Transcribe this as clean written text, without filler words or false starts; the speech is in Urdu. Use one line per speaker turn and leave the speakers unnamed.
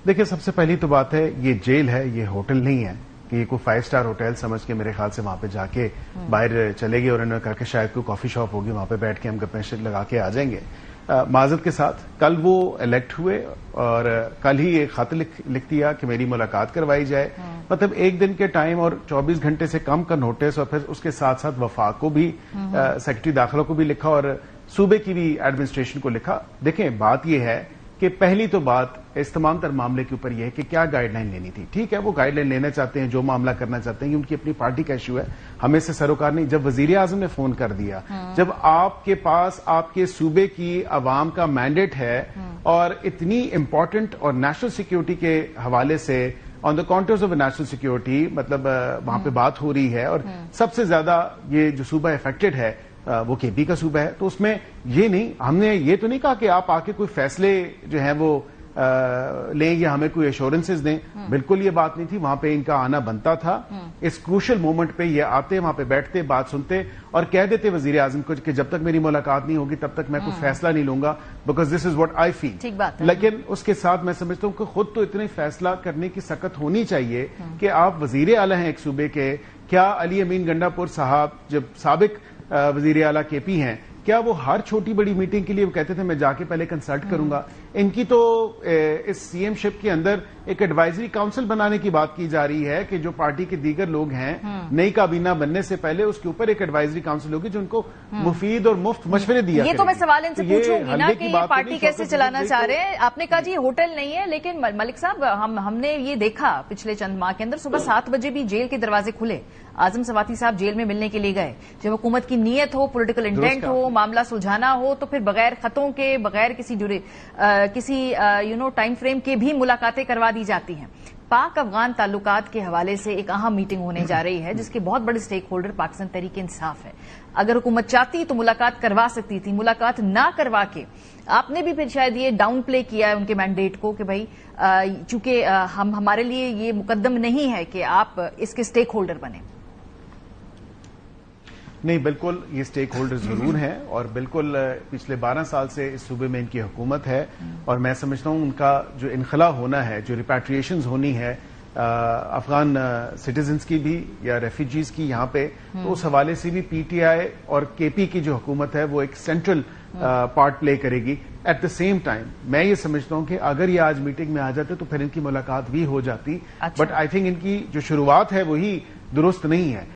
دیکھیں سب سے پہلی تو بات ہے یہ جیل ہے، یہ ہوٹل نہیں ہے کہ یہ کوئی 5 اسٹار ہوٹل سمجھ کے میرے خیال سے وہاں پہ جا کے باہر چلے گئے اور انہوں نے کہا کہ شاید کوئی کافی شاپ ہوگی وہاں پہ بیٹھ کے ہم گپیں لگا کے آ جائیں گے. معذرت کے ساتھ کل وہ الیکٹ ہوئے اور کل ہی ایک خط لکھ دیا کہ میری ملاقات کروائی جائے. مطلب ایک دن کے ٹائم اور 24 گھنٹے سے کم کا نوٹس، اور پھر اس کے ساتھ ساتھ وفاق کو بھی سیکرٹری داخلہ کو بھی لکھا اور صوبے کی بھی ایڈمنسٹریشن کو لکھا. دیکھیں بات یہ ہے کہ پہلی تو بات اس تمام تر معاملے کے اوپر یہ ہے کہ کیا گائیڈ لائن لینی تھی. ٹھیک ہے وہ گائیڈ لائن لینا چاہتے ہیں، جو معاملہ کرنا چاہتے ہیں، ان کی اپنی پارٹی کا ایشو ہے، ہمیں سے سروکار نہیں. جب وزیر اعظم نے فون کر دیا، جب آپ کے پاس آپ کے صوبے کی عوام کا مینڈیٹ ہے اور اتنی امپورٹنٹ اور نیشنل سیکیورٹی کے حوالے سے آن دا کانٹرز آف نیشنل سیکیورٹی مطلب وہاں پہ بات ہو رہی ہے اور سب سے زیادہ یہ جو صوبہ افیکٹڈ ہے وہ کے پی کا صوبہ ہے، تو اس میں یہ نہیں، ہم نے یہ تو نہیں کہا کہ آپ آ کے کوئی فیصلے جو ہیں وہ لیں یا ہمیں کوئی ایشورنسز دیں. بالکل یہ بات نہیں تھی، وہاں پہ ان کا آنا بنتا تھا. اس کروشل مومنٹ پہ یہ آتے، وہاں پہ بیٹھتے، بات سنتے اور کہہ دیتے وزیر اعظم کو کہ جب تک میری ملاقات نہیں ہوگی تب تک میں کوئی فیصلہ نہیں لوں گا، because this is what I فیل. لیکن اس کے ساتھ میں سمجھتا ہوں کہ خود تو اتنے فیصلہ کرنے کی سکت ہونی چاہیے کہ آپ وزیر اعلیٰ ہیں ایک صوبے کے. کیا علی امین گنڈا پور صاحب جب سابق وزیر اعلیٰ کے پی ہیں، کیا وہ ہر چھوٹی بڑی میٹنگ کے لیے وہ کہتے تھے میں جا کے پہلے کنسلٹ کروں گا؟ ان کی تو اس سی ایم شپ کے اندر ایک ایڈوائزری کاؤنسل بنانے کی بات کی جا رہی ہے کہ جو پارٹی کے دیگر لوگ ہیں نئی کابینہ بننے سے پہلے اس کے اوپر ایک ایڈوائزری کاؤنسل ہوگی جو ان کو مفید اور مفت مشورے دیا.
یہ تو میں سوال ان سے پوچھوں گی نا کہ یہ پارٹی کیسے چلانا چاہ رہے ہیں. آپ نے کہا جی ہوٹل نہیں ہے، لیکن ملک صاحب ہم نے یہ دیکھا پچھلے چند ماہ کے اندر صبح 7 بجے بھی جیل کے دروازے کھلے. اعظم سواتی صاحب جیل میں ملنے کے لیے گئے. جب حکومت کی نیت ہو، پولیٹیکل انٹینٹ ہو، معاملہ سلجھانا ہو تو پھر بغیر خطوں کے، بغیر کسی ٹائم فریم کے بھی ملاقاتیں کروا دی جاتی ہیں. پاک افغان تعلقات کے حوالے سے ایک اہم میٹنگ ہونے جا رہی ہے جس کے بہت بڑے سٹیک ہولڈر پاکستان تحریک انصاف ہے. اگر حکومت چاہتی تو ملاقات کروا سکتی تھی. ملاقات نہ کروا کے آپ نے بھی پھر شاید یہ ڈاؤن پلے کیا ہے ان کے مینڈیٹ کو کہ بھائی چونکہ ہمارے لیے یہ مقدم نہیں ہے کہ آپ اس کے سٹیک ہولڈر بنیں.
نہیں، بالکل یہ سٹیک ہولڈر ضرور ہیں اور بالکل پچھلے 12 سال سے اس صوبے میں ان کی حکومت ہے اور میں سمجھتا ہوں ان کا جو انخلا ہونا ہے، جو ریپیٹریشنز ہونی ہے افغان سٹیزنز کی بھی یا ریفیوجیز کی یہاں پہ، تو اس حوالے سے بھی پی ٹی آئی اور کے پی کی جو حکومت ہے وہ ایک سینٹرل پارٹ پلے کرے گی. ایٹ دا سیم ٹائم میں یہ سمجھتا ہوں کہ اگر یہ آج میٹنگ میں آ جاتے تو پھر ان کی ملاقات بھی ہو جاتی. بٹ آئی تھنک ان کی جو شروعات ہے وہی درست نہیں ہے.